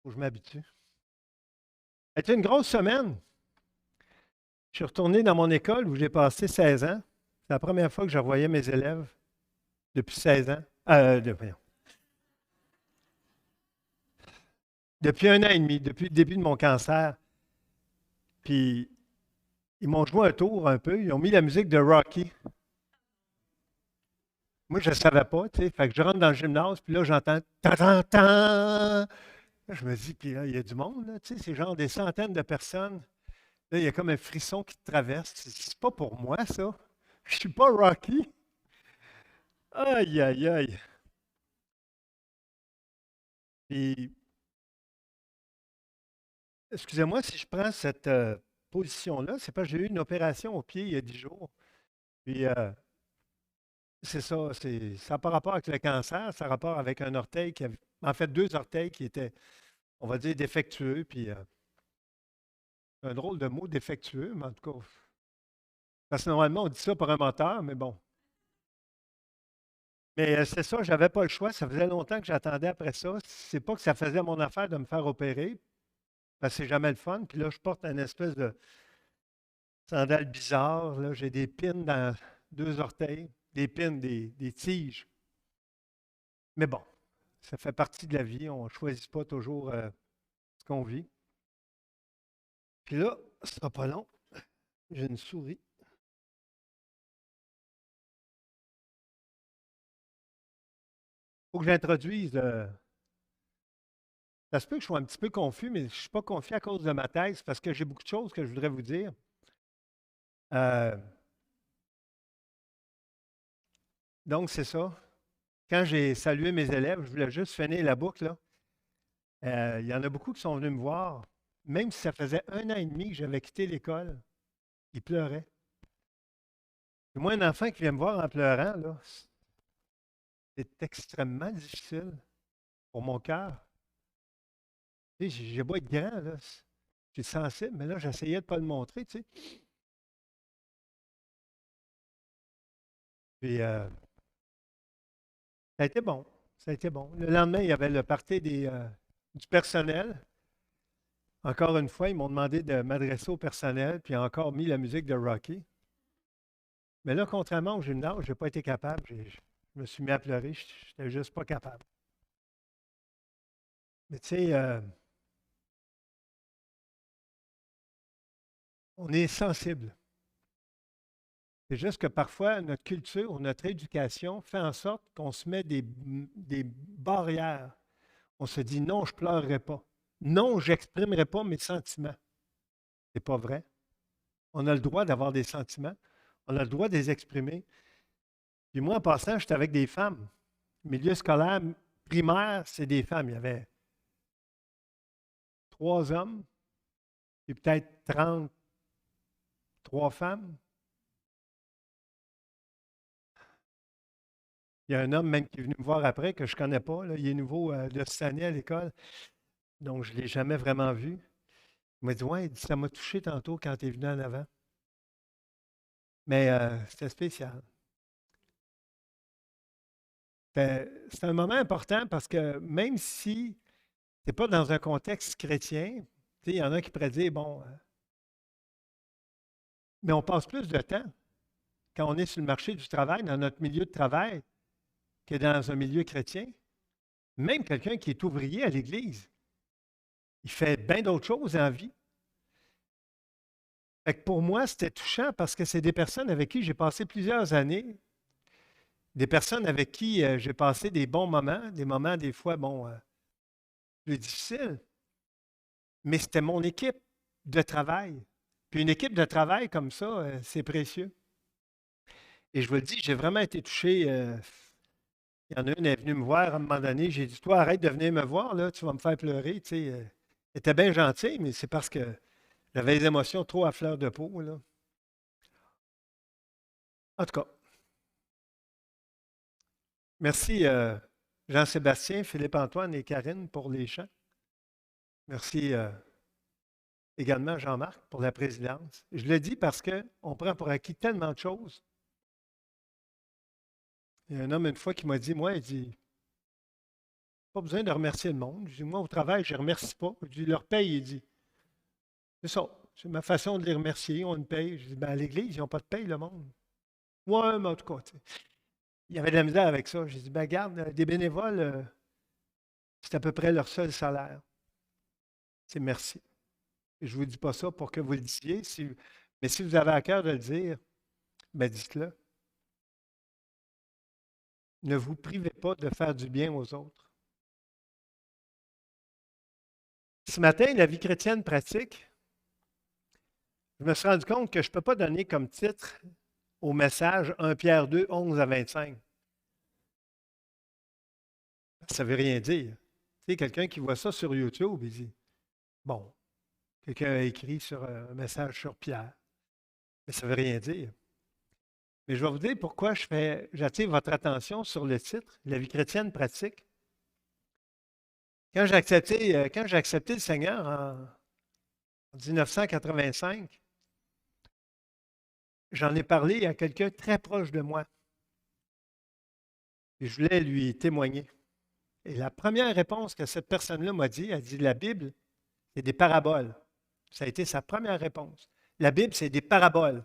Faut que je m'habitue. C'était une grosse semaine. Je suis retourné dans mon école où j'ai passé 16 ans. C'est la première fois que je revoyais mes élèves depuis 16 ans. Voyons. Depuis un an et demi, depuis le début de mon cancer. Puis, ils m'ont joué un tour un peu. Ils ont mis la musique de Rocky. Moi, je ne savais pas, tu sais. Fait que je rentre dans le gymnase, puis là, j'entends tan tan tan. Là, je me dis, puis là, il y a du monde, là, tu sais, c'est genre des centaines de personnes. Là, il y a comme un frisson qui te traverse. C'est pas pour moi, ça. Je suis pas Rocky. Aïe, aïe, aïe. Puis, excusez-moi si je prends cette position-là, c'est parce que j'ai eu une opération au pied il y a 10 jours. Puis, c'est ça, ça n'a pas rapport avec le cancer, ça a rapport avec un orteil qui avait, en fait, deux orteils qui étaient, on va dire, défectueux. Puis, un drôle de mot, défectueux, mais en tout cas, parce que normalement, on dit ça pour un moteur, mais bon. Mais c'est ça, j'avais pas le choix. Ça faisait longtemps que j'attendais après ça. C'est pas que ça faisait mon affaire de me faire opérer, parce que c'est jamais le fun. Puis là, je porte une espèce de sandales bizarre. Là, j'ai des pins dans deux orteils, des pins, des tiges. Mais bon, ça fait partie de la vie. On ne choisit pas toujours ce qu'on vit. Puis là, ce sera pas long. J'ai une souris. Il faut que j'introduise. Ça se peut que je sois un petit peu confus, mais je ne suis pas confus à cause de ma thèse parce que j'ai beaucoup de choses que je voudrais vous dire. Euh, donc, c'est ça. Quand j'ai salué mes élèves, je voulais juste finir la boucle, là. Il y en a beaucoup qui sont venus me voir, même si ça faisait un an et demi que j'avais quitté l'école. Ils pleuraient. Et moi, un enfant qui vient me voir en pleurant, là, c'est extrêmement difficile pour mon cœur. Tu sais, j'ai beau être grand, là, je suis sensible, mais là, j'essayais de ne pas le montrer, tu sais. Puis, ça a été bon. Ça a été bon. Le lendemain, il y avait le party du personnel. Encore une fois, ils m'ont demandé de m'adresser au personnel, puis encore mis la musique de Rocky. Mais là, contrairement au gymnase, je n'ai pas été capable. Je me suis mis à pleurer. Je n'étais juste pas capable. Mais tu sais, on est sensible. C'est juste que parfois, notre culture, notre éducation fait en sorte qu'on se met des barrières. On se dit non, je ne pleurerai pas. Non, je n'exprimerai pas mes sentiments. C'est pas vrai. On a le droit d'avoir des sentiments. On a le droit de les exprimer. Puis moi, en passant, j'étais avec des femmes. Milieu scolaire primaire, c'est des femmes. Il y avait 3 hommes, puis peut-être 33 femmes. Il y a un homme même qui est venu me voir après, que je ne connais pas. Là. Il est nouveau de cette année à l'école, donc je ne l'ai jamais vraiment vu. Il m'a dit, ouais, il dit, ça m'a touché tantôt quand tu es venu en avant. Mais c'était spécial. C'est un moment important parce que même si tu n'es pas dans un contexte chrétien, tu sais, il y en a qui pourraient dire, bon, mais on passe plus de temps quand on est sur le marché du travail, dans notre milieu de travail, que dans un milieu chrétien. Même quelqu'un qui est ouvrier à l'Église, il fait bien d'autres choses en vie. Fait que pour moi, c'était touchant parce que c'est des personnes avec qui j'ai passé plusieurs années, des personnes avec qui j'ai passé des bons moments, des moments des fois, bon, plus difficiles, mais c'était mon équipe de travail. Puis une équipe de travail comme ça, c'est précieux. Et je vous le dis, j'ai vraiment été touché. Il y en a une, elle est venue me voir à un moment donné. J'ai dit, toi, arrête de venir me voir, là, tu vas me faire pleurer. Tu sais, elle était bien gentille, mais c'est parce que j'avais les émotions trop à fleur de peau, là. En tout cas, merci Jean-Sébastien, Philippe-Antoine et Karine pour les chants. Merci également Jean-Marc pour la présidence. Je le dis parce qu'on prend pour acquis tellement de choses. Il y a un homme une fois qui m'a dit, moi, il dit, Pas besoin de remercier le monde. Je dis, moi, au travail, je ne remercie pas. Je dis, leur paye, il dit. C'est ça. C'est ma façon de les remercier. On une paye. Je dis, ben, à l'église, ils n'ont pas de paye, le monde. Ouais, mais en tout cas, tu sais, il y avait de la misère avec ça. J'ai dit, ben, garde, des bénévoles, c'est à peu près leur seul salaire. C'est merci. Et je ne vous dis pas ça pour que vous le disiez, mais si vous avez à cœur de le dire, ben, dites-le. Ne vous privez pas de faire du bien aux autres. Ce matin, la vie chrétienne pratique, je me suis rendu compte que je ne peux pas donner comme titre au message 1 Pierre 2, 11 à 25. Ça ne veut rien dire. Tu sais, quelqu'un qui voit ça sur YouTube, il dit, bon, quelqu'un a écrit sur un message sur Pierre, mais ça ne veut rien dire. Mais je vais vous dire pourquoi j'attire votre attention sur le titre, La vie chrétienne pratique. Quand j'ai accepté le Seigneur en 1985, j'en ai parlé à quelqu'un très proche de moi. Et je voulais lui témoigner. Et la première réponse que cette personne-là m'a dit, elle dit, la Bible, c'est des paraboles. Ça a été sa première réponse. La Bible, c'est des paraboles.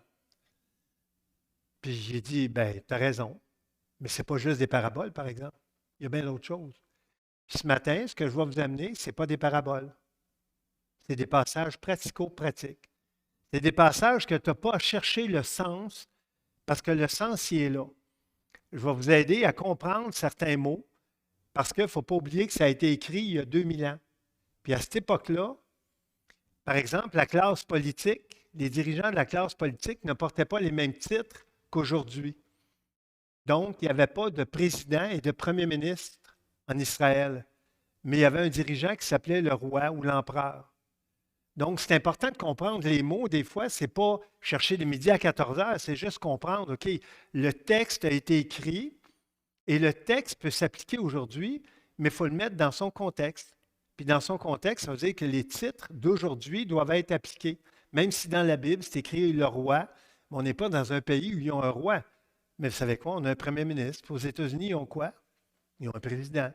Puis j'ai dit, ben, tu as raison. Mais ce n'est pas juste des paraboles, par exemple. Il y a bien d'autres choses. Puis ce matin, ce que je vais vous amener, ce n'est pas des paraboles. C'est des passages pratico-pratiques. C'est des passages que tu n'as pas à chercher le sens, parce que le sens, il est là. Je vais vous aider à comprendre certains mots, parce qu'il ne faut pas oublier que ça a été écrit il y a 2000 ans. Puis à cette époque-là, par exemple, la classe politique, les dirigeants de la classe politique ne portaient pas les mêmes titres qu'aujourd'hui. Donc, il n'y avait pas de président et de premier ministre en Israël, mais il y avait un dirigeant qui s'appelait le roi ou l'empereur. Donc, c'est important de comprendre les mots. Des fois, ce n'est pas chercher les midis à 14 heures, c'est juste comprendre, OK, le texte a été écrit et le texte peut s'appliquer aujourd'hui, mais il faut le mettre dans son contexte. Puis dans son contexte, ça veut dire que les titres d'aujourd'hui doivent être appliqués. Même si dans la Bible, c'est écrit le roi, mais on n'est pas dans un pays où ils ont un roi. Mais vous savez quoi? On a un premier ministre. Aux États-Unis, ils ont quoi? Ils ont un président.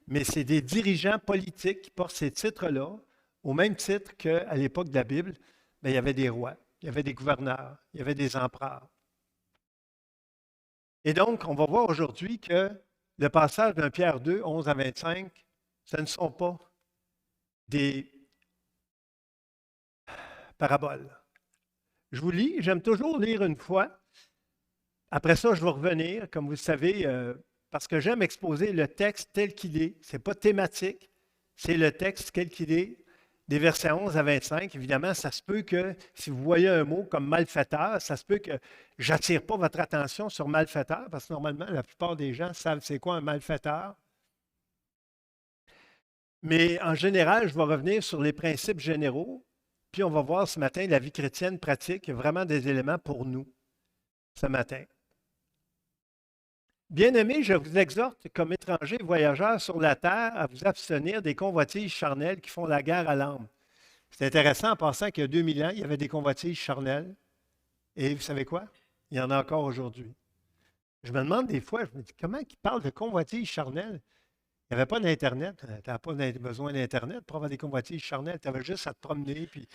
Mais c'est des dirigeants politiques qui portent ces titres-là, au même titre qu'à l'époque de la Bible, bien, il y avait des rois, il y avait des gouverneurs, il y avait des empereurs. Et donc, on va voir aujourd'hui que le passage d'un Pierre 2, 11 à 25, ce ne sont pas des paraboles. Je vous lis, j'aime toujours lire une fois. Après ça, je vais revenir, comme vous le savez, parce que j'aime exposer le texte tel qu'il est. Ce n'est pas thématique, c'est le texte tel qu'il est, des versets 11 à 25. Évidemment, ça se peut que, si vous voyez un mot comme malfaiteur, ça se peut que je n'attire pas votre attention sur malfaiteur, parce que normalement, la plupart des gens savent c'est quoi un malfaiteur. Mais en général, je vais revenir sur les principes généraux, puis on va voir ce matin la vie chrétienne pratique. Il y a vraiment des éléments pour nous ce matin. Bien-aimés, je vous exhorte, comme étrangers et voyageurs sur la terre, à vous abstenir des convoitises charnelles qui font la guerre à l'âme. C'est intéressant en pensant qu'il y a 2000 ans, il y avait des convoitises charnelles. Et vous savez quoi? Il y en a encore aujourd'hui. Je me demande des fois, je me dis, comment ils parlent de convoitises charnelles? Il n'y avait pas d'Internet. Tu n'avais pas besoin d'Internet pour avoir des convoitises charnelles. Tu avais juste à te promener, puis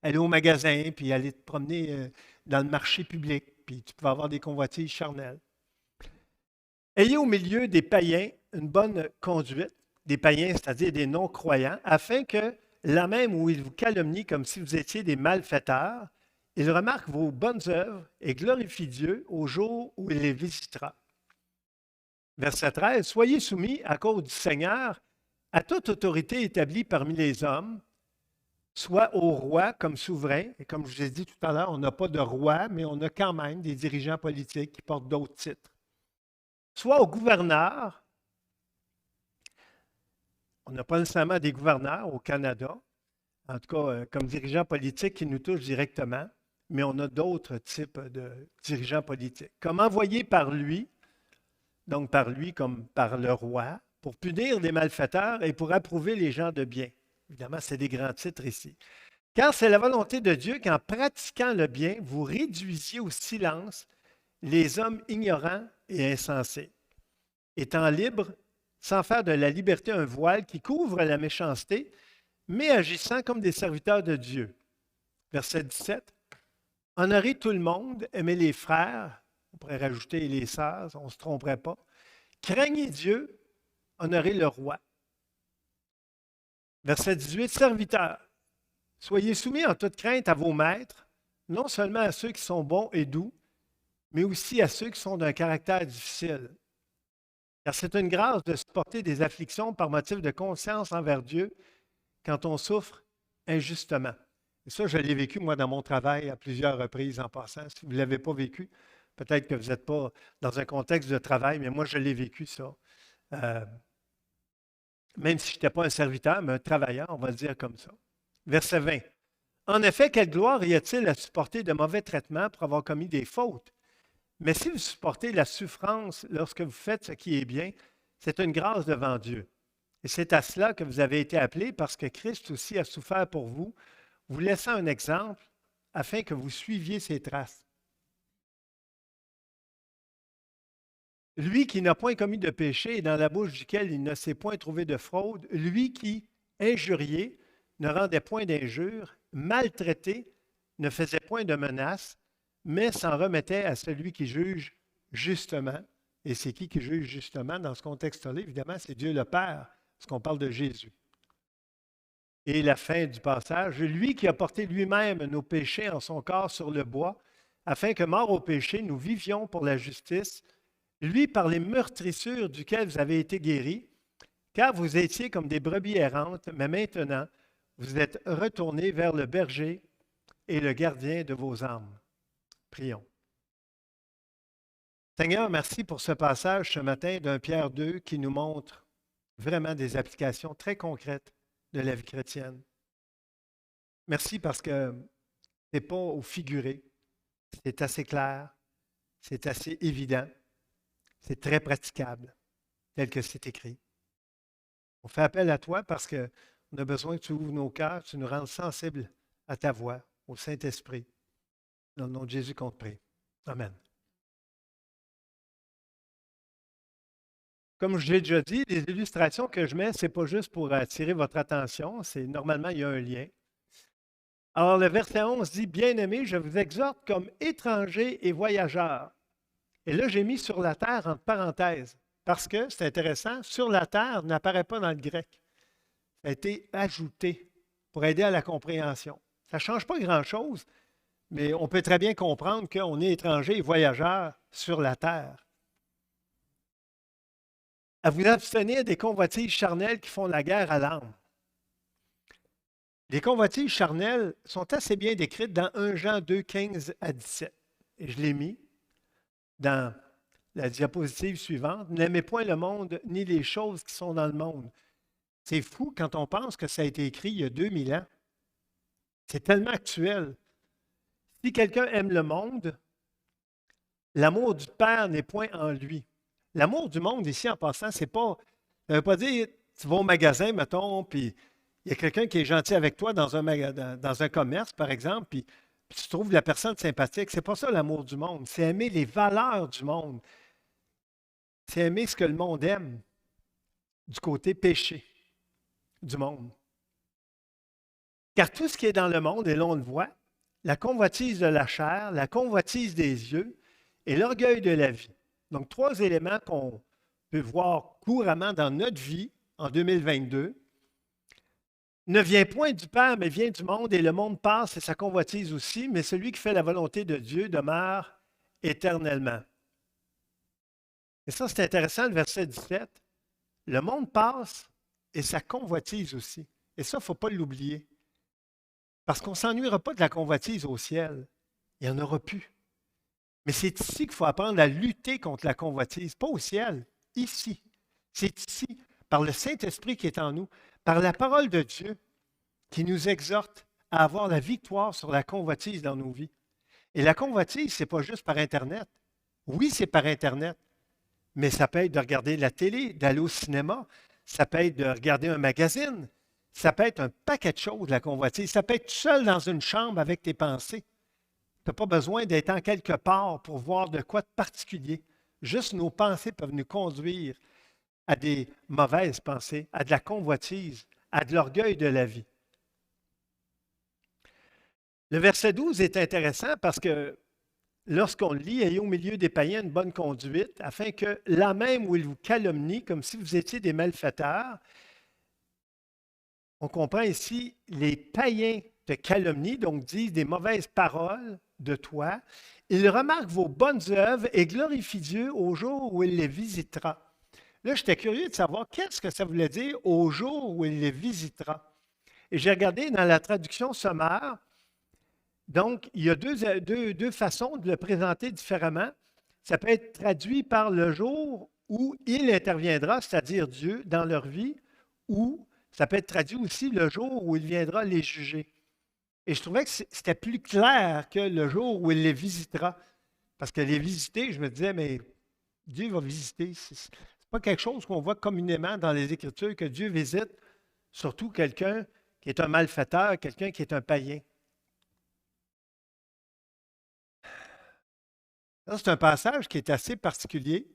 aller au magasin, puis aller te promener dans le marché public, puis tu pouvais avoir des convoitises charnelles. Ayez au milieu des païens une bonne conduite, des païens, c'est-à-dire des non-croyants, afin que, là même où ils vous calomnient comme si vous étiez des malfaiteurs, ils remarquent vos bonnes œuvres et glorifient Dieu au jour où il les visitera. Verset 13, soyez soumis à cause du Seigneur à toute autorité établie parmi les hommes, soit au roi comme souverain. Et comme je vous ai dit tout à l'heure, on n'a pas de roi, mais on a quand même des dirigeants politiques qui portent d'autres titres. Soit au gouverneur. On n'a pas nécessairement des gouverneurs au Canada, en tout cas comme dirigeants politiques qui nous touchent directement, mais on a d'autres types de dirigeants politiques. Comme envoyés par lui, donc par lui comme par le roi, pour punir les malfaiteurs et pour approuver les gens de bien. Évidemment, c'est des grands titres ici. Car c'est la volonté de Dieu qu'en pratiquant le bien, vous réduisiez au silence les hommes ignorants et insensés. Étant libres, sans faire de la liberté un voile qui couvre la méchanceté, mais agissant comme des serviteurs de Dieu. Verset 17. Honorez tout le monde, aimez les frères, on pourrait rajouter les sœurs, on ne se tromperait pas. Craignez Dieu, honorez le roi. Verset 18. Serviteurs, soyez soumis en toute crainte à vos maîtres, non seulement à ceux qui sont bons et doux, mais aussi à ceux qui sont d'un caractère difficile. Car c'est une grâce de supporter des afflictions par motif de conscience envers Dieu quand on souffre injustement. Et ça, je l'ai vécu, moi, dans mon travail à plusieurs reprises en passant. Si vous ne l'avez pas vécu, peut-être que vous n'êtes pas dans un contexte de travail, mais moi, je l'ai vécu, ça. Même si je n'étais pas un serviteur, mais un travailleur, on va le dire comme ça. Verset 20. En effet, quelle gloire y a-t-il à supporter de mauvais traitements pour avoir commis des fautes? Mais si vous supportez la souffrance lorsque vous faites ce qui est bien, c'est une grâce devant Dieu. Et c'est à cela que vous avez été appelés parce que Christ aussi a souffert pour vous, vous laissant un exemple afin que vous suiviez ses traces. Lui qui n'a point commis de péché et dans la bouche duquel il ne s'est point trouvé de fraude, lui qui, injurié, ne rendait point d'injure, maltraité, ne faisait point de menaces, mais s'en remettait à celui qui juge justement. Et c'est qui juge justement dans ce contexte-là? Évidemment, c'est Dieu le Père, parce qu'on parle de Jésus. Et la fin du passage, lui qui a porté lui-même nos péchés en son corps sur le bois, afin que, mort au péché, nous vivions pour la justice, lui par les meurtrissures duquel vous avez été guéris, car vous étiez comme des brebis errantes, mais maintenant, vous êtes retournés vers le berger et le gardien de vos âmes. Prions. Seigneur, merci pour ce passage ce matin d'un Pierre 2 qui nous montre vraiment des applications très concrètes de la vie chrétienne. Merci parce que ce n'est pas au figuré, c'est assez clair, c'est assez évident, c'est très praticable, tel que c'est écrit. On fait appel à toi parce qu'on a besoin que tu ouvres nos cœurs, tu nous rendes sensibles à ta voix, au Saint-Esprit. Dans le nom de Jésus qu'on te prie. Amen. Comme je l'ai déjà dit, les illustrations que je mets, ce n'est pas juste pour attirer votre attention, c'est normalement, il y a un lien. Alors, le verset 11 dit, Bien-aimés, je vous exhorte comme étrangers et voyageurs. Et là, j'ai mis sur la terre entre parenthèses, parce que, c'est intéressant, sur la terre n'apparaît pas dans le grec. Ça a été ajouté pour aider à la compréhension. Ça ne change pas grand-chose, mais on peut très bien comprendre qu'on est étranger et voyageur sur la terre. À vous abstenir des convoitises charnelles qui font la guerre à l'âme. Les convoitises charnelles sont assez bien décrites dans 1 Jean 2, 15 à 17. Et je l'ai mis dans la diapositive suivante. N'aimez point le monde ni les choses qui sont dans le monde. C'est fou quand on pense que ça a été écrit il y a 2000 ans. C'est tellement actuel. Si quelqu'un aime le monde, l'amour du Père n'est point en lui. L'amour du monde, ici, en passant, c'est pas. Ça ne veut pas dire tu vas au magasin, mettons, puis il y a quelqu'un qui est gentil avec toi dans un commerce, par exemple, puis tu trouves la personne sympathique. C'est pas ça l'amour du monde. C'est aimer les valeurs du monde. C'est aimer ce que le monde aime du côté péché du monde. Car tout ce qui est dans le monde, et là on le voit, la convoitise de la chair, la convoitise des yeux et l'orgueil de la vie. Donc, 3 éléments qu'on peut voir couramment dans notre vie en 2022. Ne vient point du Père, mais vient du monde, et le monde passe et sa convoitise aussi, mais celui qui fait la volonté de Dieu demeure éternellement. Et ça, c'est intéressant, le verset 17. Le monde passe et sa convoitise aussi. Et ça, il ne faut pas l'oublier. Parce qu'on ne s'ennuiera pas de la convoitise au ciel. Il n'y en aura plus. Mais c'est ici qu'il faut apprendre à lutter contre la convoitise, pas au ciel, ici. C'est ici, par le Saint-Esprit qui est en nous, par la parole de Dieu qui nous exhorte à avoir la victoire sur la convoitise dans nos vies. Et la convoitise, ce n'est pas juste par Internet. Oui, c'est par Internet, mais ça peut être de regarder la télé, d'aller au cinéma, ça peut être de regarder un magazine, ça peut être un paquet de choses, la convoitise. Ça peut être tout seul dans une chambre avec tes pensées. Tu n'as pas besoin d'être en quelque part pour voir de quoi de particulier. Juste nos pensées peuvent nous conduire à des mauvaises pensées, à de la convoitise, à de l'orgueil de la vie. Le verset 12 est intéressant parce que lorsqu'on le lit, ayez au milieu des païens une bonne conduite, afin que là même où ils vous calomnient, comme si vous étiez des malfaiteurs, on comprend ici, les païens te calomnient, donc disent des mauvaises paroles de toi. Ils remarquent vos bonnes œuvres et glorifient Dieu au jour où il les visitera. Là, j'étais curieux de savoir qu'est-ce que ça voulait dire au jour où il les visitera. Et j'ai regardé dans la traduction sommaire, donc il y a deux façons de le présenter différemment. Ça peut être traduit par le jour où il interviendra, c'est-à-dire Dieu, dans leur vie, ou ça peut être traduit aussi le jour où il viendra les juger. Et je trouvais que c'était plus clair que le jour où il les visitera. Parce que les visiter, je me disais, mais Dieu va visiter. C'est pas quelque chose qu'on voit communément dans les Écritures, que Dieu visite, surtout quelqu'un qui est un malfaiteur, quelqu'un qui est un païen. C'est un passage qui est assez particulier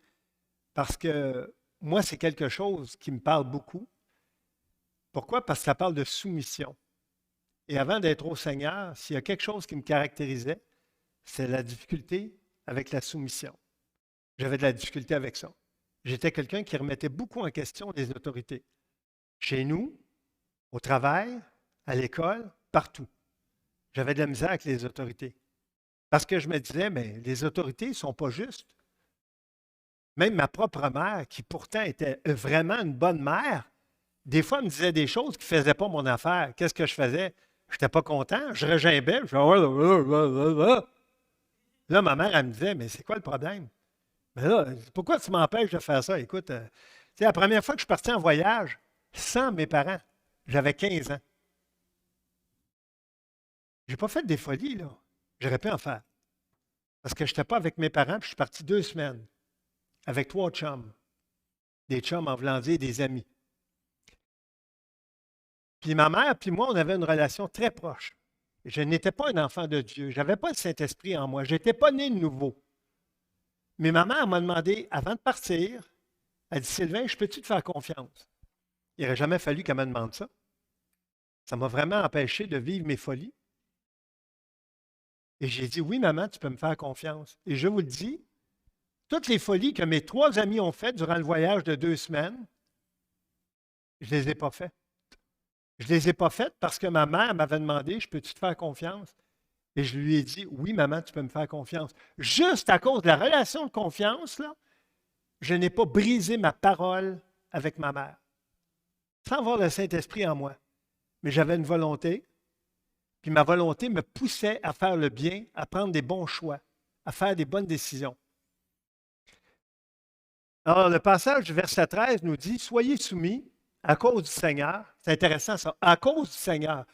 parce que moi, c'est quelque chose qui me parle beaucoup. Pourquoi? Parce que ça parle de soumission. Et avant d'être au Seigneur, s'il y a quelque chose qui me caractérisait, c'est la difficulté avec la soumission. J'avais de la difficulté avec ça. J'étais quelqu'un qui remettait beaucoup en question les autorités. Chez nous, au travail, à l'école, partout. J'avais de la misère avec les autorités. Parce que je me disais, mais les autorités ne sont pas justes. Même ma propre mère, qui pourtant était vraiment une bonne mère, des fois, elle me disait des choses qui ne faisaient pas mon affaire. Qu'est-ce que je faisais? Je n'étais pas content, je regimbais, je faisais, là, ma mère, elle me disait, mais c'est quoi le problème? Mais là, pourquoi tu m'empêches de faire ça? Écoute, c'est la première fois que je suis parti en voyage sans mes parents. J'avais 15 ans. Je n'ai pas fait des folies, là. J'aurais pu en faire. Parce que je n'étais pas avec mes parents, puis je suis parti 2 semaines avec 3 chums. Des chums en voulant dire des amis. Puis ma mère, puis moi, on avait une relation très proche. Je n'étais pas un enfant de Dieu. Je n'avais pas le Saint-Esprit en moi. Je n'étais pas né de nouveau. Mais ma mère m'a demandé, avant de partir, elle dit, Sylvain, je peux-tu te faire confiance? Il n'aurait jamais fallu qu'elle me demande ça. Ça m'a vraiment empêché de vivre mes folies. Et j'ai dit, oui, maman, tu peux me faire confiance. Et je vous le dis, toutes les folies que mes 3 amis ont faites durant le voyage de 2 semaines, je ne les ai pas faites. Je ne les ai pas faites parce que ma mère m'avait demandé, je peux-tu te faire confiance? Et je lui ai dit, oui, maman, tu peux me faire confiance. Juste à cause de la relation de confiance, là, je n'ai pas brisé ma parole avec ma mère, sans avoir le Saint-Esprit en moi. Mais j'avais une volonté, puis ma volonté me poussait à faire le bien, à prendre des bons choix, à faire des bonnes décisions. Alors, le passage du verset 13 nous dit, soyez soumis à cause du Seigneur. C'est intéressant ça, à cause du Seigneur.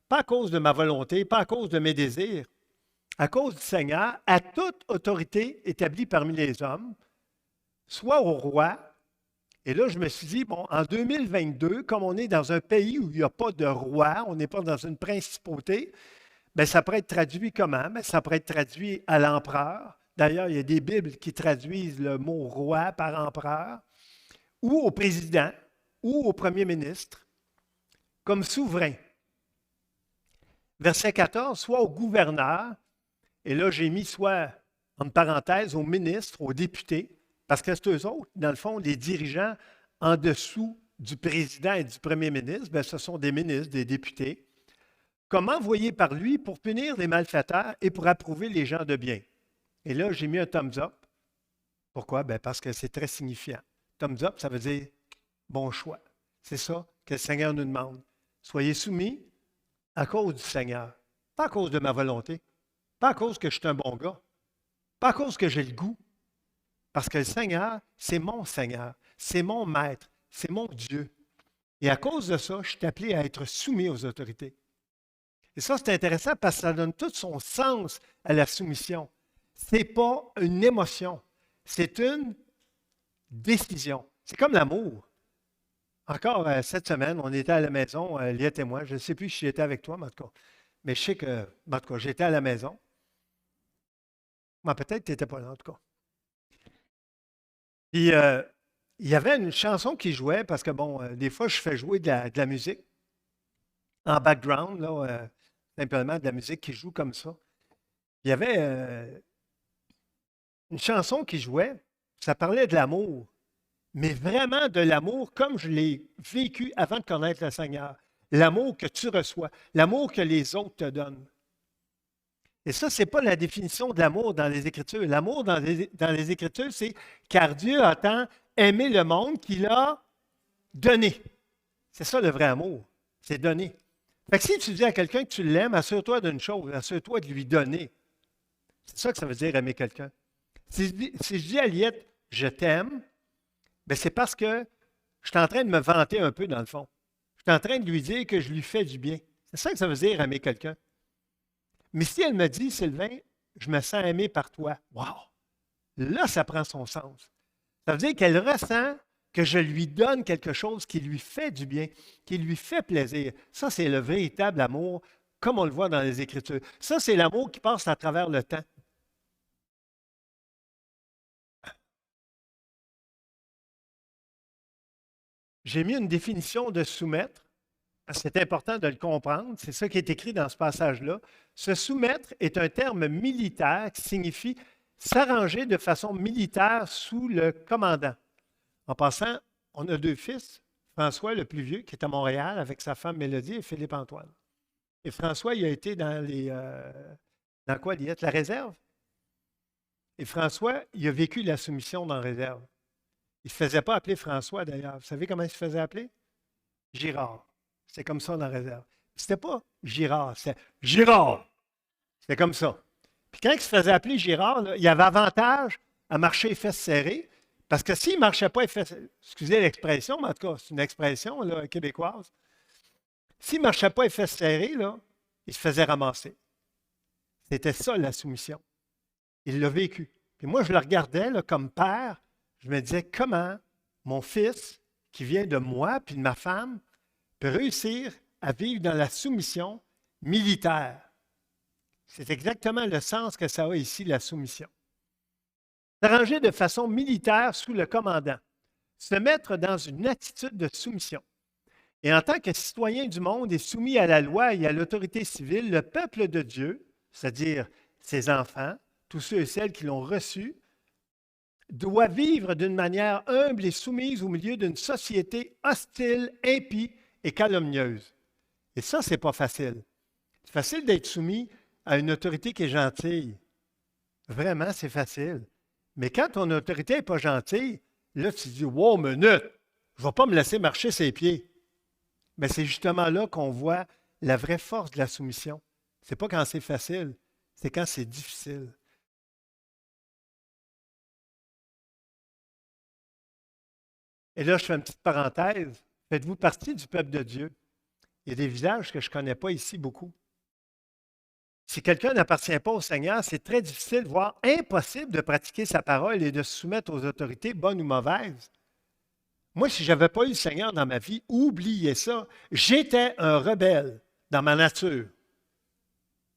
Pas à cause de ma volonté, pas à cause de mes désirs, à cause du Seigneur, à toute autorité établie parmi les hommes, soit au roi. Et là, je me suis dit, bon, en 2022, comme on est dans un pays où il n'y a pas de roi, on n'est pas dans une principauté, bien, ça pourrait être traduit comment? Bien, ça pourrait être traduit à l'empereur. D'ailleurs, il y a des Bibles qui traduisent le mot roi par empereur, ou au président, ou au premier ministre, comme souverain. Verset 14, soit au gouverneur, et là j'ai mis soit, en parenthèse, aux ministres, aux députés, parce que c'est eux autres, dans le fond, les dirigeants en dessous du président et du premier ministre, bien, ce sont des ministres, des députés, comme envoyés par lui pour punir les malfaiteurs et pour approuver les gens de bien. Et là, j'ai mis un thumbs up. Pourquoi? Bien, parce que c'est très signifiant. Thumbs up, ça veut dire bon choix. C'est ça que le Seigneur nous demande. Soyez soumis à cause du Seigneur, pas à cause de ma volonté, pas à cause que je suis un bon gars, pas à cause que j'ai le goût, parce que le Seigneur, c'est mon Seigneur, c'est mon Maître, c'est mon Dieu. Et à cause de ça, je suis appelé à être soumis aux autorités. Et ça, c'est intéressant parce que ça donne tout son sens à la soumission. Ce n'est pas une émotion, c'est une décision. C'est comme l'amour. Encore cette semaine, on était à la maison, Liette et moi. Je ne sais plus si j'étais avec toi, mais en tout cas. Mais je sais que, en tout cas, j'étais à la maison. Moi, peut-être que tu n'étais pas là, en tout cas. Puis, il y avait une chanson qui jouait, parce que, bon, des fois, je fais jouer de la musique en background, là, simplement de la musique qui joue comme ça. Il y avait une chanson qui jouait, ça parlait de l'amour, mais vraiment de l'amour comme je l'ai vécu avant de connaître le Seigneur. L'amour que tu reçois, l'amour que les autres te donnent. Et ça, ce n'est pas la définition de l'amour dans les Écritures. L'amour dans les Écritures, c'est car Dieu a tant aimé le monde qu'il a donné. C'est ça le vrai amour, c'est donner. Fait que si tu dis à quelqu'un que tu l'aimes, assure-toi d'une chose, assure-toi de lui donner. C'est ça que ça veut dire aimer quelqu'un. Si je dis à Liette, je t'aime, ben c'est parce que je suis en train de me vanter un peu dans le fond. Je suis en train de lui dire que je lui fais du bien. C'est ça que ça veut dire aimer quelqu'un. Mais si elle me dit, Sylvain, je me sens aimé par toi, wow! Là, ça prend son sens. Ça veut dire qu'elle ressent que je lui donne quelque chose qui lui fait du bien, qui lui fait plaisir. Ça, c'est le véritable amour, comme on le voit dans les Écritures. Ça, c'est l'amour qui passe à travers le temps. J'ai mis une définition de soumettre, parce que c'est important de le comprendre. C'est ça qui est écrit dans ce passage-là. Se soumettre est un terme militaire qui signifie s'arranger de façon militaire sous le commandant. En passant, on a deux fils. François, le plus vieux, qui est à Montréal avec sa femme Mélodie et Philippe-Antoine. Et François, il a été dans quoi, Liette? La réserve. Et François, il a vécu la soumission dans la réserve. Il ne se faisait pas appeler François, d'ailleurs. Vous savez comment il se faisait appeler? Girard. C'était comme ça dans la réserve. C'était pas Girard, c'était Girard. C'était comme ça. Puis quand il se faisait appeler Girard, là, il avait avantage à marcher les fesses serrées, parce que s'il ne marchait pas les fesses, excusez l'expression, mais en tout cas, c'est une expression là, québécoise. S'il ne marchait pas les fesses serrées, là, il se faisait ramasser. C'était ça la soumission. Il l'a vécu. Puis moi, je le regardais là, comme père. Je me disais, comment mon fils, qui vient de moi puis de ma femme, peut réussir à vivre dans la soumission militaire. C'est exactement le sens que ça a ici, la soumission. S'arranger de façon militaire sous le commandant. Se mettre dans une attitude de soumission. Et en tant que citoyen du monde et soumis à la loi et à l'autorité civile, le peuple de Dieu, c'est-à-dire ses enfants, tous ceux et celles qui l'ont reçu, doit vivre d'une manière humble et soumise au milieu d'une société hostile, impie et calomnieuse. Et ça, ce n'est pas facile. C'est facile d'être soumis à une autorité qui est gentille. Vraiment, c'est facile. Mais quand ton autorité n'est pas gentille, là, tu te dis, wow, minute, je ne vais pas me laisser marcher ses pieds. Mais c'est justement là qu'on voit la vraie force de la soumission. Ce n'est pas quand c'est facile, c'est quand c'est difficile. Et là, je fais une petite parenthèse. Faites-vous partie du peuple de Dieu? Il y a des visages que je ne connais pas ici beaucoup. Si quelqu'un n'appartient pas au Seigneur, c'est très difficile, voire impossible de pratiquer sa parole et de se soumettre aux autorités, bonnes ou mauvaises. Moi, si je n'avais pas eu le Seigneur dans ma vie, oubliez ça. J'étais un rebelle dans ma nature.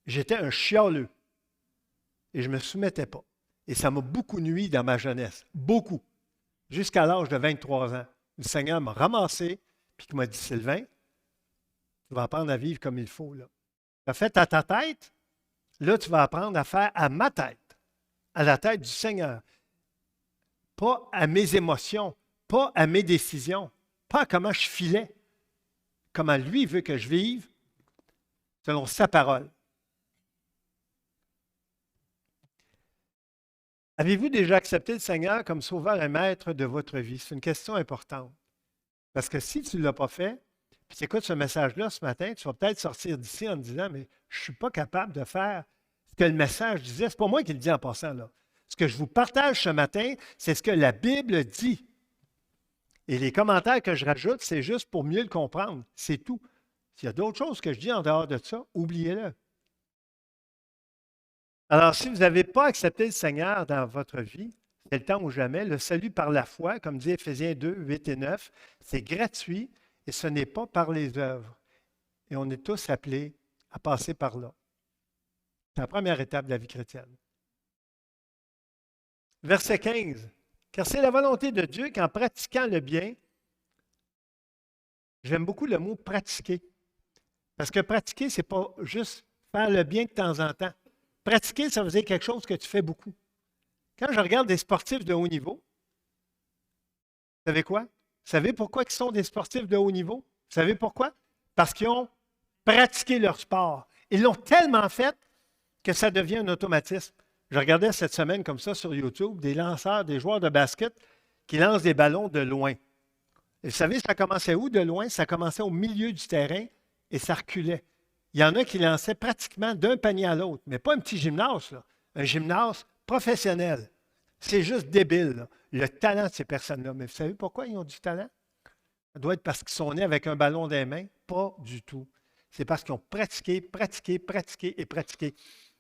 J'étais un chialeux. Et je ne me soumettais pas. Et ça m'a beaucoup nui dans ma jeunesse. Beaucoup. Jusqu'à l'âge de 23 ans. Le Seigneur m'a ramassé, puis il m'a dit, Sylvain, tu vas apprendre à vivre comme il faut. Tu as fait à ta tête, là, tu vas apprendre à faire à ma tête, à la tête du Seigneur. Pas à mes émotions, pas à mes décisions, pas à comment je filais, comment lui veut que je vive, selon sa parole. Avez-vous déjà accepté le Seigneur comme sauveur et maître de votre vie? C'est une question importante. Parce que si tu ne l'as pas fait, puis tu écoutes ce message-là ce matin, tu vas peut-être sortir d'ici en te disant, mais je ne suis pas capable de faire ce que le message disait. Ce n'est pas moi qui le dis en passant là. Ce que je vous partage ce matin, c'est ce que la Bible dit. Et les commentaires que je rajoute, c'est juste pour mieux le comprendre. C'est tout. S'il y a d'autres choses que je dis en dehors de ça, oubliez-le. Alors, si vous n'avez pas accepté le Seigneur dans votre vie, c'est le temps ou jamais. Le salut par la foi, comme dit Éphésiens 2, 8 et 9, c'est gratuit et ce n'est pas par les œuvres. Et on est tous appelés à passer par là. C'est la première étape de la vie chrétienne. Verset 15. Car c'est la volonté de Dieu qu'en pratiquant le bien, j'aime beaucoup le mot pratiquer. Parce que pratiquer, ce n'est pas juste faire le bien de temps en temps. Pratiquer, ça veut dire quelque chose que tu fais beaucoup. Quand je regarde des sportifs de haut niveau, vous savez quoi? Vous savez pourquoi ils sont des sportifs de haut niveau? Vous savez pourquoi? Parce qu'ils ont pratiqué leur sport. Ils l'ont tellement fait que ça devient un automatisme. Je regardais cette semaine comme ça sur YouTube des lanceurs, des joueurs de basket qui lancent des ballons de loin. Et vous savez, ça commençait où de loin? Ça commençait au milieu du terrain et ça reculait. Il y en a qui lançaient pratiquement d'un panier à l'autre, mais pas un petit gymnase, là, un gymnase professionnel. C'est juste débile, là, le talent de ces personnes-là. Mais vous savez pourquoi ils ont du talent? Ça doit être parce qu'ils sont nés avec un ballon dans les mains? Pas du tout. C'est parce qu'ils ont pratiqué, pratiqué, pratiqué et pratiqué.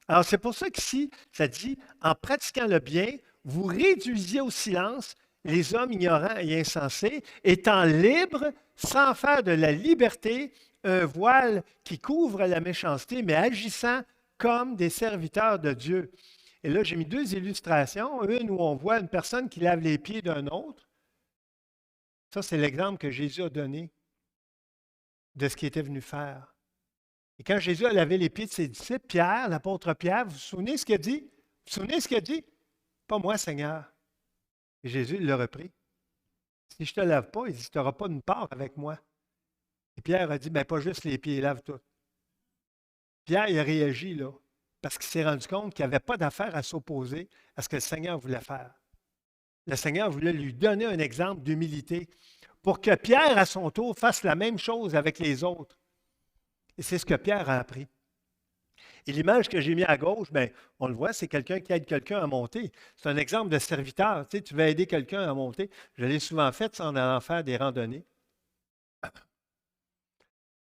Alors, c'est pour ça qu'ici, ça dit, en pratiquant le bien, vous réduisiez au silence les hommes ignorants et insensés, étant libres, sans faire de la liberté un voile qui couvre la méchanceté, mais agissant comme des serviteurs de Dieu. Et là, j'ai mis deux illustrations. Une où on voit une personne qui lave les pieds d'un autre. Ça, c'est l'exemple que Jésus a donné de ce qu'il était venu faire. Et quand Jésus a lavé les pieds de ses disciples, Pierre, l'apôtre Pierre, vous vous souvenez ce qu'il a dit? Vous vous souvenez ce qu'il a dit? Pas moi, Seigneur. Et Jésus l'a repris. Si je ne te lave pas, il dit, tu n'auras pas une part avec moi. Et Pierre a dit, ben pas juste les pieds, lave tout. Pierre, il a réagi là, parce qu'il s'est rendu compte qu'il n'y avait pas d'affaire à s'opposer à ce que le Seigneur voulait faire. Le Seigneur voulait lui donner un exemple d'humilité pour que Pierre, à son tour, fasse la même chose avec les autres. Et c'est ce que Pierre a appris. Et l'image que j'ai mise à gauche, bien, on le voit, c'est quelqu'un qui aide quelqu'un à monter. C'est un exemple de serviteur. Tu sais, tu veux aider quelqu'un à monter. Je l'ai souvent fait ça, en allant faire des randonnées.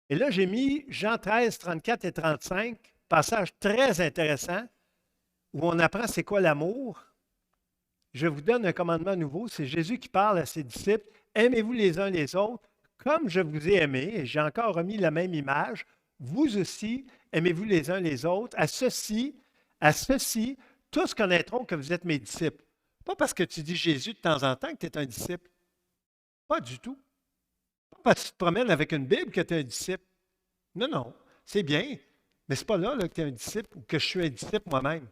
Et là, j'ai mis Jean 13, 34 et 35, passage très intéressant, où on apprend c'est quoi l'amour. Je vous donne un commandement nouveau. C'est Jésus qui parle à ses disciples. Aimez-vous les uns les autres comme je vous ai aimé. Et j'ai encore remis la même image. Vous aussi, aimez-vous les uns les autres. À ceci, tous connaîtront que vous êtes mes disciples. Pas parce que tu dis Jésus de temps en temps que tu es un disciple. Pas du tout. Pas parce que tu te promènes avec une Bible que tu es un disciple. Non, non. C'est bien. Mais ce n'est pas là, que tu es un disciple ou que je suis un disciple moi-même.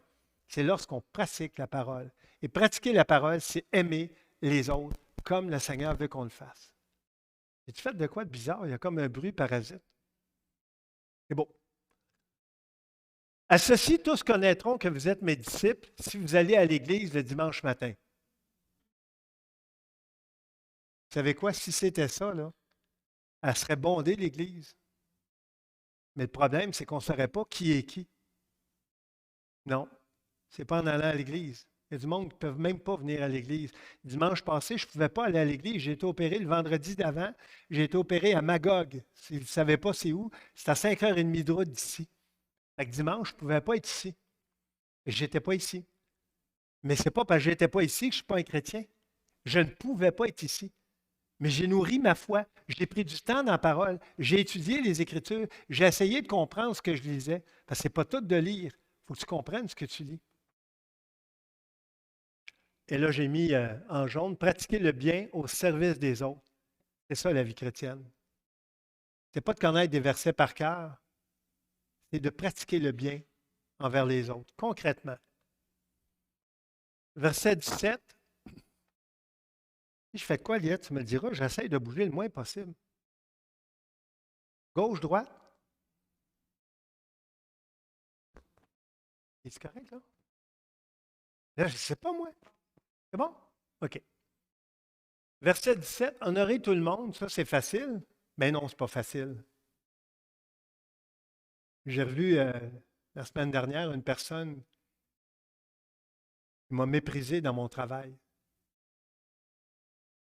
C'est lorsqu'on pratique la parole. Et pratiquer la parole, c'est aimer les autres comme le Seigneur veut qu'on le fasse. Et tu fais de quoi de bizarre? Il y a comme un bruit parasite. C'est beau. À ceci, tous connaîtront que vous êtes mes disciples si vous allez à l'église le dimanche matin. Vous savez quoi? Si c'était ça, là, elle serait bondée, l'église. Mais le problème, c'est qu'on ne saurait pas qui est qui. Non, ce n'est pas en allant à l'église. Il y a du monde qui ne peuvent même pas venir à l'église. Dimanche passé, je ne pouvais pas aller à l'église. J'ai été opéré le vendredi d'avant. J'ai été opéré à Magog. Si vous ne savez pas c'est où, c'est à 5h30 de route d'ici. Fait que dimanche, je ne pouvais pas être ici. Je n'étais pas ici. Mais ce n'est pas parce que je n'étais pas ici que je ne suis pas un chrétien. Je ne pouvais pas être ici. Mais j'ai nourri ma foi. J'ai pris du temps dans la parole. J'ai étudié les Écritures. J'ai essayé de comprendre ce que je lisais. Parce que ce n'est pas tout de lire. Il faut que tu comprennes ce que tu lis. Et là, j'ai mis en jaune, pratiquer le bien au service des autres. C'est ça la vie chrétienne. Ce n'est pas de connaître des versets par cœur, c'est de pratiquer le bien envers les autres, concrètement. Verset 17. Je fais quoi, Liette? Tu me le diras, j'essaie de bouger le moins possible. Gauche, droite. Est-ce correct, là? Là, je ne sais pas, moi. C'est bon? OK. Verset 17, honorer tout le monde, ça c'est facile. Mais non, ce n'est pas facile. J'ai revu la semaine dernière une personne qui m'a méprisé dans mon travail.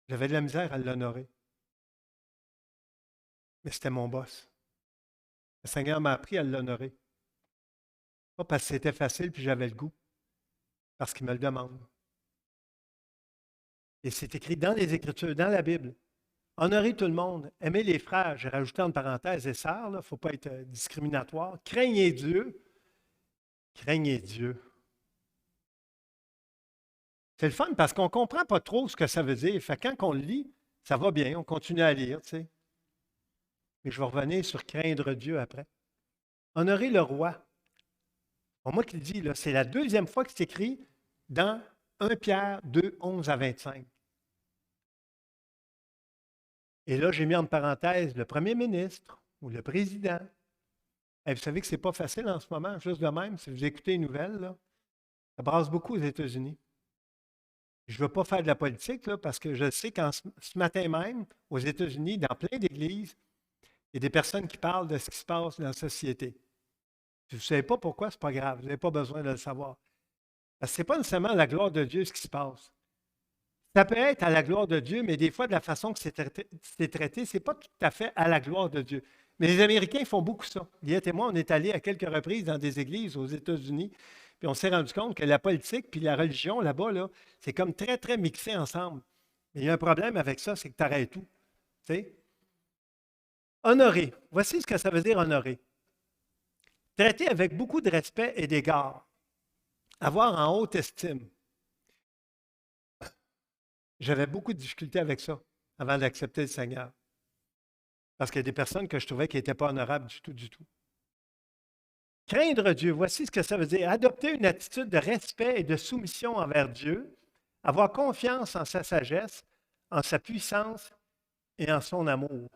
J'avais de la misère à l'honorer. Mais c'était mon boss. Le Seigneur m'a appris à l'honorer. Pas parce que c'était facile puis j'avais le goût, parce qu'il me le demande. Et c'est écrit dans les Écritures, dans la Bible. Honorer tout le monde, aimer les frères, j'ai rajouté en parenthèse et sœurs, il ne faut pas être discriminatoire. Craignez Dieu. Craignez Dieu. C'est le fun parce qu'on ne comprend pas trop ce que ça veut dire. Fait que quand on le lit, ça va bien, on continue à lire, tu sais. Mais je vais revenir sur craindre Dieu après. Honorer le roi. Bon, moi qui le dis, là, c'est la deuxième fois que c'est écrit dans 1 Pierre 2, 11 à 25. Et là, j'ai mis en parenthèse le premier ministre ou le président. Et vous savez que ce n'est pas facile en ce moment, juste de même, si vous écoutez les nouvelles, là, ça brasse beaucoup aux États-Unis. Je ne veux pas faire de la politique, là, parce que je sais qu'en ce matin même, aux États-Unis, dans plein d'églises, il y a des personnes qui parlent de ce qui se passe dans la société. Si vous ne savez pas pourquoi, ce n'est pas grave, vous n'avez pas besoin de le savoir. Parce que ce n'est pas nécessairement la gloire de Dieu ce qui se passe. Ça peut être à la gloire de Dieu, mais des fois, de la façon que c'est traité, ce n'est pas tout à fait à la gloire de Dieu. Mais les Américains font beaucoup ça. Liette et moi, on est allés à quelques reprises dans des églises aux États-Unis, puis on s'est rendu compte que la politique puis la religion là-bas, là, c'est comme très, très mixé ensemble. Mais il y a un problème avec ça, c'est que tu arrêtes tout. Tu sais? Honorer. Voici ce que ça veut dire honorer. Traiter avec beaucoup de respect et d'égard. Avoir en haute estime. J'avais beaucoup de difficultés avec ça avant d'accepter le Seigneur. Parce qu'il y a des personnes que je trouvais qui n'étaient pas honorables du tout, du tout. Craindre Dieu, voici ce que ça veut dire. Adopter une attitude de respect et de soumission envers Dieu, avoir confiance en sa sagesse, en sa puissance et en son amour.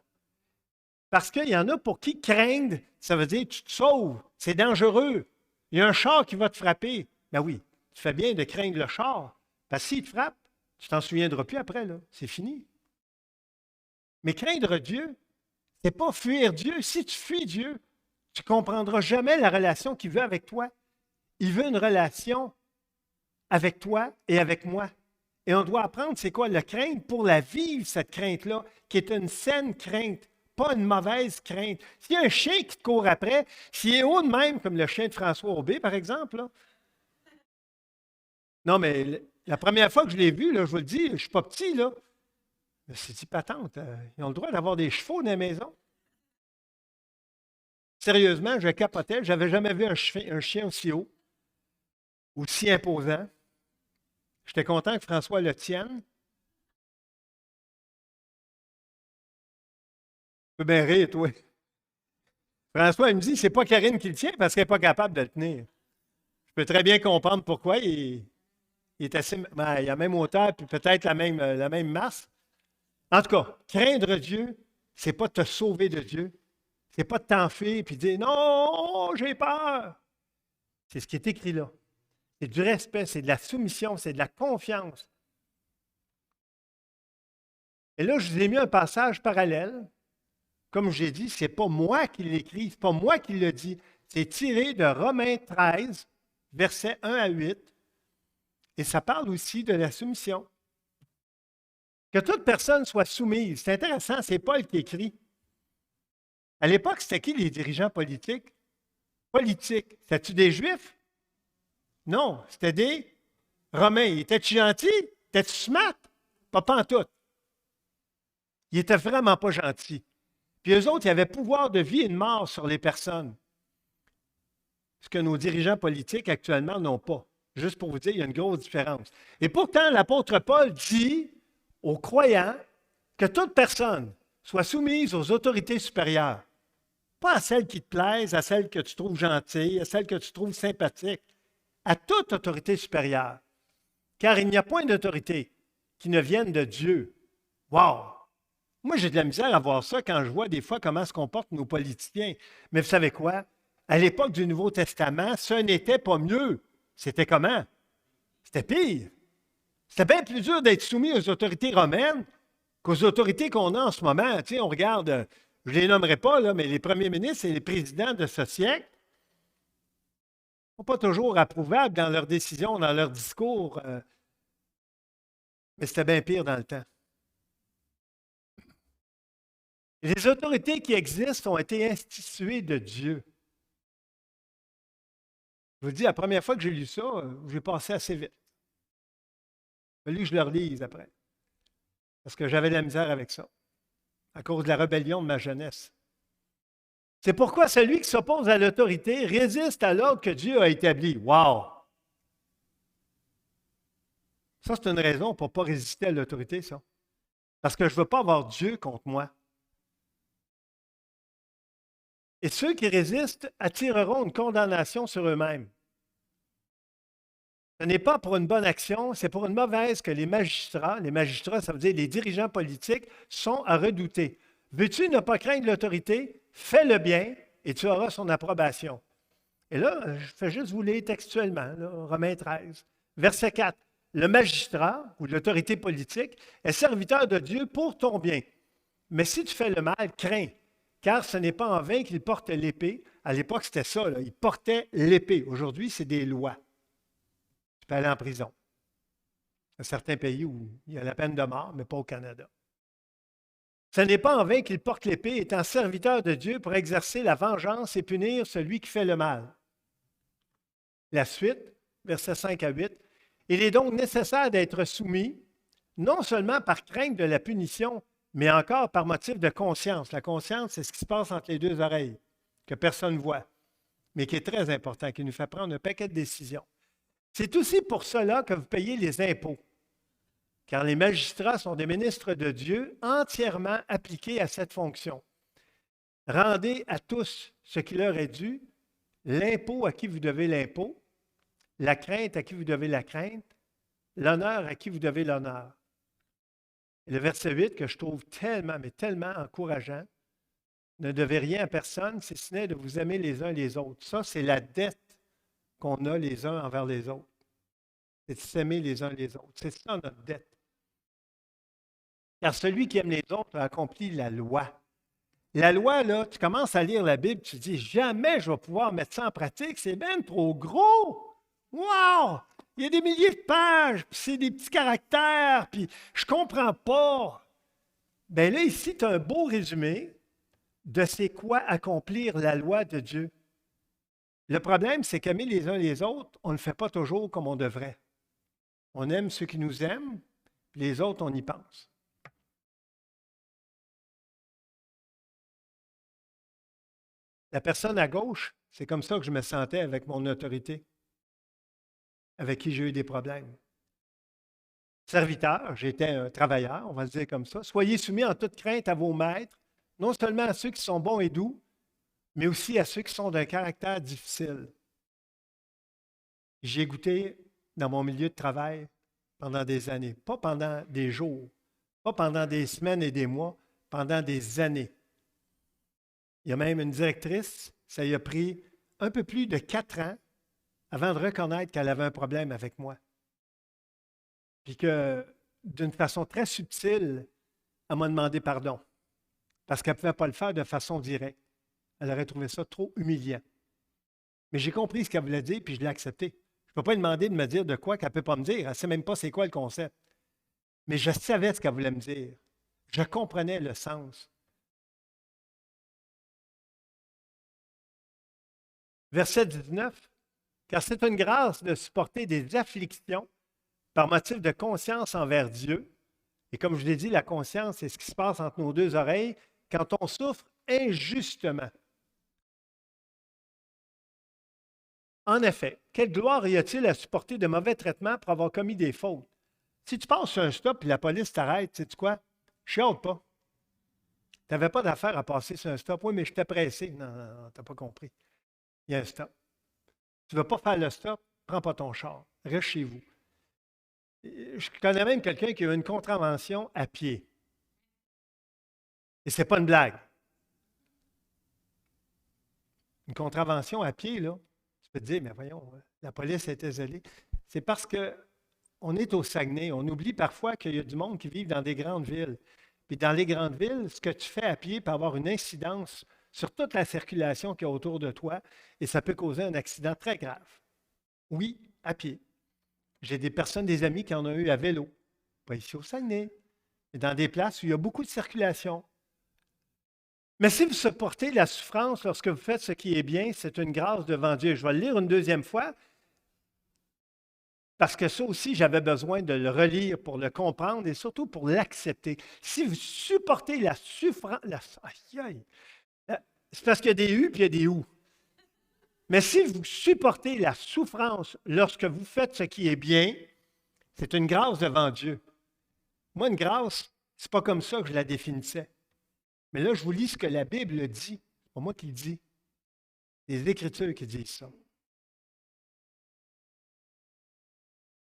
Parce qu'il y en a pour qui craindre, ça veut dire tu te sauves, c'est dangereux. Il y a un char qui va te frapper. Ben oui, tu fais bien de craindre le char. Parce que s'il te frappe, tu t'en souviendras plus après, là. C'est fini. Mais craindre Dieu, ce n'est pas fuir Dieu. Si tu fuis Dieu, tu ne comprendras jamais la relation qu'il veut avec toi. Il veut une relation avec toi et avec moi. Et on doit apprendre c'est quoi le craindre pour la vivre, cette crainte-là, qui est une saine crainte, pas une mauvaise crainte. S'il y a un chien qui te court après, s'il est haut de même, comme le chien de François Aubé, par exemple, là. Non, mais la première fois que je l'ai vu, là, je vous le dis, je ne suis pas petit, là. Je me suis dit, patente, ils ont le droit d'avoir des chevaux dans la maison. Sérieusement, je capotais. Je n'avais jamais vu un chien aussi haut, aussi imposant. J'étais content que François le tienne. Tu peux bien rire, toi. François, il me dit, c'est pas Karine qui le tient parce qu'elle n'est pas capable de le tenir. Je peux très bien comprendre pourquoi. Il est assez. Ben, il a la même hauteur, puis peut-être la même masse. En tout cas, craindre Dieu, c'est pas te sauver de Dieu. C'est pas de t'enfuir puis dire non, j'ai peur. C'est ce qui est écrit là. C'est du respect, c'est de la soumission, c'est de la confiance. Et là, je vous ai mis un passage parallèle. Comme j'ai dit, ce n'est pas moi qui l'écris, ce n'est pas moi qui le dis. C'est tiré de Romains 13, versets 1 à 8. Et ça parle aussi de la soumission. Que toute personne soit soumise. C'est intéressant, c'est Paul qui écrit. À l'époque, c'était qui les dirigeants politiques? Politiques. C'était-tu des Juifs? Non, c'était des Romains. Étaient-tu gentils? Étaient-tu smart? Pas pantoute. Ils n'étaient vraiment pas gentils. Puis eux autres, ils avaient pouvoir de vie et de mort sur les personnes. Ce que nos dirigeants politiques actuellement n'ont pas. Juste pour vous dire, il y a une grosse différence. Et pourtant, l'apôtre Paul dit aux croyants que toute personne soit soumise aux autorités supérieures. Pas à celles qui te plaisent, à celles que tu trouves gentilles, à celles que tu trouves sympathiques. À toute autorité supérieure. Car il n'y a point d'autorité qui ne vienne de Dieu. Wow! Moi, j'ai de la misère à voir ça quand je vois des fois comment se comportent nos politiciens. Mais vous savez quoi? À l'époque du Nouveau Testament, ce n'était pas mieux. C'était comment? C'était pire. C'était bien plus dur d'être soumis aux autorités romaines qu'aux autorités qu'on a en ce moment. Tu sais, on regarde, je ne les nommerai pas, là, mais les premiers ministres et les présidents de ce siècle ne sont pas toujours approuvables dans leurs décisions, dans leurs discours. Mais c'était bien pire dans le temps. Les autorités qui existent ont été instituées de Dieu. Je vous dis, la première fois que j'ai lu ça, j'ai passé assez vite. Il a fallu que je le relise après. Parce que j'avais de la misère avec ça, à cause de la rébellion de ma jeunesse. C'est pourquoi celui qui s'oppose à l'autorité résiste à l'ordre que Dieu a établi. Wow! Ça, c'est une raison pour ne pas résister à l'autorité, ça. Parce que je ne veux pas avoir Dieu contre moi. Et ceux qui résistent attireront une condamnation sur eux-mêmes. Ce n'est pas pour une bonne action, c'est pour une mauvaise que les magistrats, ça veut dire les dirigeants politiques, sont à redouter. Veux-tu ne pas craindre l'autorité? Fais le bien et tu auras son approbation. Et là, je fais juste vous lire textuellement, là, Romains 13, verset 4. Le magistrat ou l'autorité politique est serviteur de Dieu pour ton bien. Mais si tu fais le mal, crains, car ce n'est pas en vain qu'il porte l'épée. À l'époque, c'était ça, là, il portait l'épée. Aujourd'hui, c'est des lois. Tu peux aller en prison. Il y a certains pays où il y a la peine de mort, mais pas au Canada. Ce n'est pas en vain qu'il porte l'épée, étant serviteur de Dieu pour exercer la vengeance et punir celui qui fait le mal. La suite, versets 5 à 8. Il est donc nécessaire d'être soumis, non seulement par crainte de la punition, mais encore par motif de conscience. La conscience, c'est ce qui se passe entre les deux oreilles, que personne ne voit, mais qui est très important, qui nous fait prendre un paquet de décisions. C'est aussi pour cela que vous payez les impôts, car les magistrats sont des ministres de Dieu entièrement appliqués à cette fonction. Rendez à tous ce qui leur est dû, l'impôt à qui vous devez l'impôt, la crainte à qui vous devez la crainte, l'honneur à qui vous devez l'honneur. Et le verset 8 que je trouve tellement, mais tellement encourageant, ne devez rien à personne, si ce n'est de vous aimer les uns les autres. Ça, c'est la dette qu'on a les uns envers les autres. C'est de s'aimer les uns les autres. C'est ça notre dette. Car celui qui aime les autres a accompli la loi. La loi, là, tu commences à lire la Bible, tu te dis, jamais je vais pouvoir mettre ça en pratique, c'est bien trop gros. Wow! Il y a des milliers de pages, puis c'est des petits caractères, puis je ne comprends pas. Bien là, ici, tu as un beau résumé de c'est quoi accomplir la loi de Dieu. Le problème, c'est qu'aimer les uns les autres, on ne le fait pas toujours comme on devrait. On aime ceux qui nous aiment, puis les autres, on y pense. La personne à gauche, c'est comme ça que je me sentais avec mon autorité, avec qui j'ai eu des problèmes. Serviteur, j'étais un travailleur, on va le dire comme ça. Soyez soumis en toute crainte à vos maîtres, non seulement à ceux qui sont bons et doux, mais aussi à ceux qui sont d'un caractère difficile. J'ai goûté dans mon milieu de travail pendant des années, pas pendant des jours, pas pendant des semaines et des mois, pendant des années. Il y a même une directrice, ça lui a pris un peu plus de 4 ans avant de reconnaître qu'elle avait un problème avec moi. Puis que, d'une façon très subtile, elle m'a demandé pardon. Parce qu'elle ne pouvait pas le faire de façon directe. Elle aurait trouvé ça trop humiliant. Mais j'ai compris ce qu'elle voulait dire, puis je l'ai accepté. Je ne peux pas lui demander de me dire de quoi qu'elle ne peut pas me dire. Elle ne sait même pas c'est quoi le concept. Mais je savais ce qu'elle voulait me dire. Je comprenais le sens. Verset 19. Car c'est une grâce de supporter des afflictions par motif de conscience envers Dieu. Et comme je l'ai dit, la conscience, c'est ce qui se passe entre nos deux oreilles quand on souffre injustement. En effet, quelle gloire y a-t-il à supporter de mauvais traitements pour avoir commis des fautes? Si tu passes sur un stop et la police t'arrête, sais-tu quoi? Chiale pas. Tu n'avais pas d'affaire à passer sur un stop. Oui, mais je t'ai pressé. Non, tu n'as pas compris. Il y a un stop. Tu ne veux pas faire le stop, prends pas ton char. Reste chez vous. Je connais même quelqu'un qui a eu une contravention à pied. Et ce n'est pas une blague. Une contravention à pied, là, tu peux te dire, mais voyons, la police était zélée. C'est parce qu'on est au Saguenay. On oublie parfois qu'il y a du monde qui vit dans des grandes villes. Puis dans les grandes villes, ce que tu fais à pied peut avoir une incidence sur toute la circulation qu'il y a autour de toi et ça peut causer un accident très grave. Oui, à pied. J'ai des personnes, des amis qui en ont eu à vélo. Pas ici au Saguenay, mais dans des places où il y a beaucoup de circulation. Mais si vous supportez la souffrance lorsque vous faites ce qui est bien, c'est une grâce devant Dieu. Je vais le lire une deuxième fois, parce que ça aussi, j'avais besoin de le relire pour le comprendre et surtout pour l'accepter. Si vous supportez la souffrance, c'est parce qu'il y a des U puis il y a des OU. Mais si vous supportez la souffrance lorsque vous faites ce qui est bien, C'est une grâce devant Dieu. Moi, une grâce, c'est pas comme ça que je la définissais. Mais là, je vous lis ce que la Bible dit. C'est pas moi qui le dis. Les Écritures qui disent ça.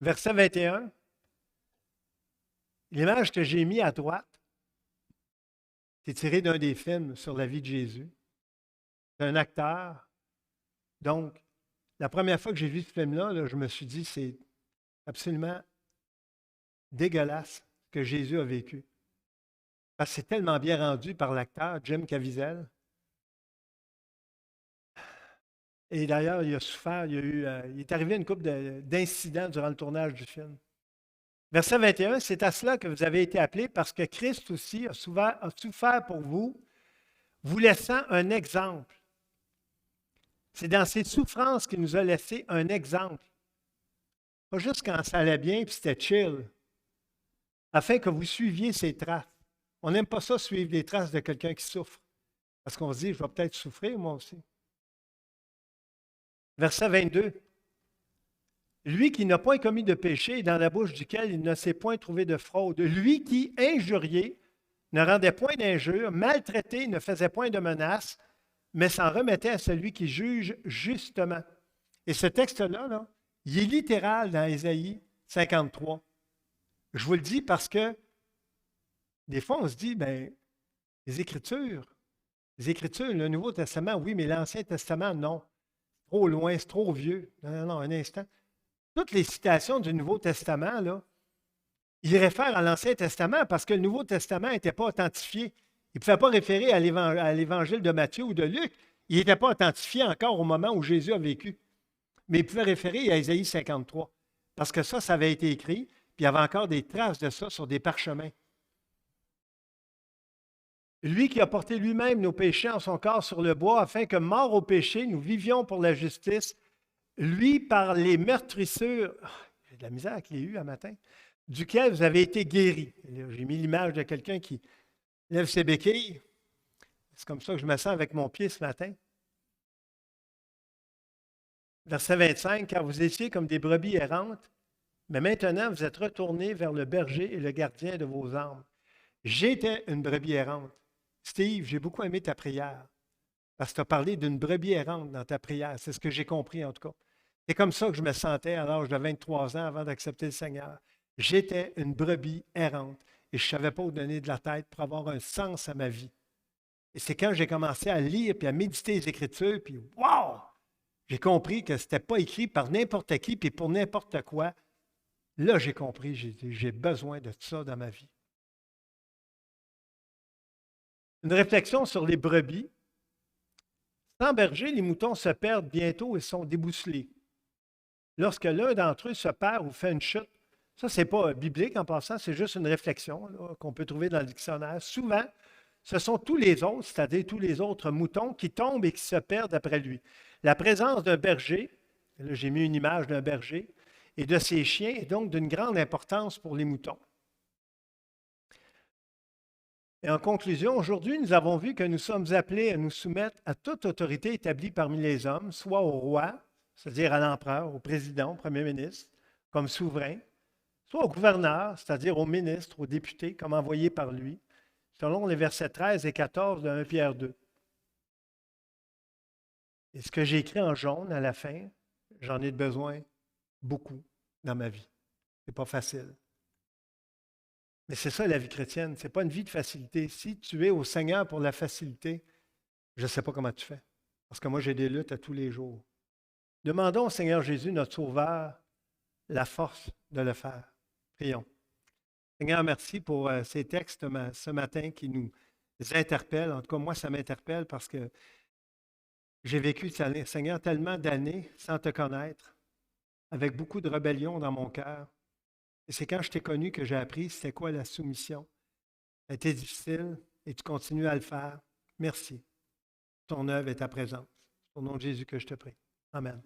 Verset 21. L'image que j'ai mise à droite, c'est tiré d'un des films sur la vie de Jésus. C'est un acteur. Donc, la première fois que j'ai vu ce film-là, là, je me suis dit, c'est absolument dégueulasse ce que Jésus a vécu. Parce que c'est tellement bien rendu par l'acteur Jim Caviezel. Et d'ailleurs, il a souffert, il est arrivé une couple d'incidents durant le tournage du film. Verset 21, c'est à cela que vous avez été appelés parce que Christ aussi a souffert pour vous, vous laissant un exemple. C'est dans ses souffrances qu'il nous a laissé un exemple. Pas juste quand ça allait bien puis c'était chill, afin que vous suiviez ses traces. On n'aime pas ça, suivre les traces de quelqu'un qui souffre, parce qu'on se dit, je vais peut-être souffrir moi aussi. Verset 22. Lui qui n'a point commis de péché et dans la bouche duquel il ne s'est point trouvé de fraude. Lui qui, injurié, ne rendait point d'injure, maltraité, ne faisait point de menaces, mais s'en remettait à celui qui juge justement. Et ce texte-là, là, il est littéral dans Ésaïe 53. Je vous le dis parce que des fois, on se dit, bien, les Écritures, le Nouveau Testament, oui, mais l'Ancien Testament, non. Trop loin, c'est trop vieux. Non, non, non, un instant. Toutes les citations du Nouveau Testament, là, ils réfèrent à l'Ancien Testament parce que le Nouveau Testament n'était pas authentifié. Il ne pouvait pas référer à l'Évangile de Matthieu ou de Luc. Il n'était pas authentifié encore au moment où Jésus a vécu. Mais il pouvait référer à Ésaïe 53. Parce que ça avait été écrit, puis il y avait encore des traces de ça sur des parchemins. Lui qui a porté lui-même nos péchés en son corps sur le bois, afin que, morts au péché, nous vivions pour la justice. Lui, par les meurtrissures, j'ai de la misère avec les U un matin, duquel vous avez été guéris. J'ai mis l'image de quelqu'un qui lève ses béquilles. C'est comme ça que je me sens avec mon pied ce matin. Verset 25, car vous étiez comme des brebis errantes, mais maintenant vous êtes retournés vers le berger et le gardien de vos âmes. J'étais une brebis errante. Steve, j'ai beaucoup aimé ta prière, parce que tu as parlé d'une brebis errante dans ta prière. C'est ce que j'ai compris en tout cas. C'est comme ça que je me sentais à l'âge de 23 ans avant d'accepter le Seigneur. J'étais une brebis errante et je ne savais pas où donner de la tête pour avoir un sens à ma vie. Et c'est quand j'ai commencé à lire et à méditer les Écritures, puis wow! J'ai compris que ce n'était pas écrit par n'importe qui puis pour n'importe quoi. Là, j'ai compris, j'ai besoin de ça dans ma vie. Une réflexion sur les brebis. Sans berger, les moutons se perdent bientôt et sont débousselés. Lorsque l'un d'entre eux se perd ou fait une chute, ça, ce n'est pas biblique en passant, c'est juste une réflexion qu'on peut trouver dans le dictionnaire. Souvent, ce sont tous les autres, c'est-à-dire tous les autres moutons, qui tombent et qui se perdent après lui. La présence d'un berger, là j'ai mis une image d'un berger, et de ses chiens est donc d'une grande importance pour les moutons. Et en conclusion, aujourd'hui, nous avons vu que nous sommes appelés à nous soumettre à toute autorité établie parmi les hommes, soit au roi, c'est-à-dire à l'empereur, au président, au premier ministre, comme souverain, soit au gouverneur, c'est-à-dire au ministre, aux députés, comme envoyés par lui, selon les versets 13 et 14 de 1 Pierre 2. Et ce que j'ai écrit en jaune à la fin, j'en ai besoin beaucoup dans ma vie. Ce n'est pas facile. Mais c'est ça la vie chrétienne, ce n'est pas une vie de facilité. Si tu es au Seigneur pour la facilité, je ne sais pas comment tu fais. Parce que moi, j'ai des luttes à tous les jours. Demandons au Seigneur Jésus, notre Sauveur, la force de le faire. Prions. Seigneur, merci pour ces textes ce matin qui nous interpellent. En tout cas, moi, ça m'interpelle parce que j'ai vécu, Seigneur, tellement d'années sans te connaître, avec beaucoup de rébellion dans mon cœur. Et c'est quand je t'ai connu que j'ai appris c'était quoi la soumission. Ça a été difficile et tu continues à le faire. Merci. Ton œuvre est ta présence. C'est au nom de Jésus que je te prie. Amen.